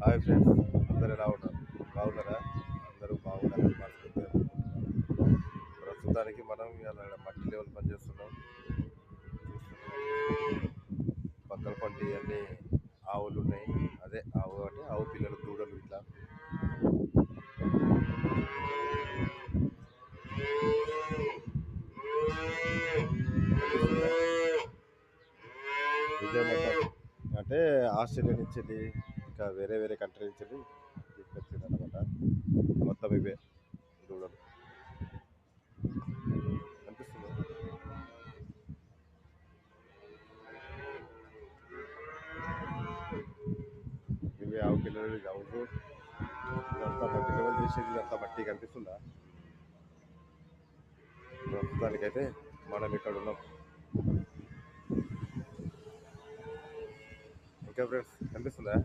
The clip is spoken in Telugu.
హాయ్ ఫ్రెండ్స్, అందరు ఎలా ఉన్నారు? బాగున్నారా? అందరూ బాగున్నారని మనస్ఫూర్తిగా కోరుకుంటున్నాను. ప్రస్తుతానికి మనం ఇలా మట్టి లెవెల్ పని చేస్తున్నాం. పక్కల పంటి అన్ని ఆవులు ఉన్నాయి. అదే ఆవు అంటే ఆవు పిల్లలు, దూడలు ఇట్లా. కనిపిస్తుందా? ఇదే మొత్తం అంటే ఆస్ట్రేలియా నుంచి వెళ్ళి ఇంకా వేరే వేరే కంట్రీ నుంచి వెళ్ళి తీసుకొచ్చింది అనమాట. మొత్తం ఇవే దూడలు కనిపిస్తుంది. ఇవే ఆవు పిల్లలు, ఇది ఆవు. ఇదంతా మట్టి లెవెల్ చేసేది, ఇదంతా మట్టి కనిపిస్తుందా? ప్రస్తుతానికైతే మనం ఇక్కడ ఉన్నాం. ఇంకా ఫ్రెండ్స్ కనిపిస్తుందా?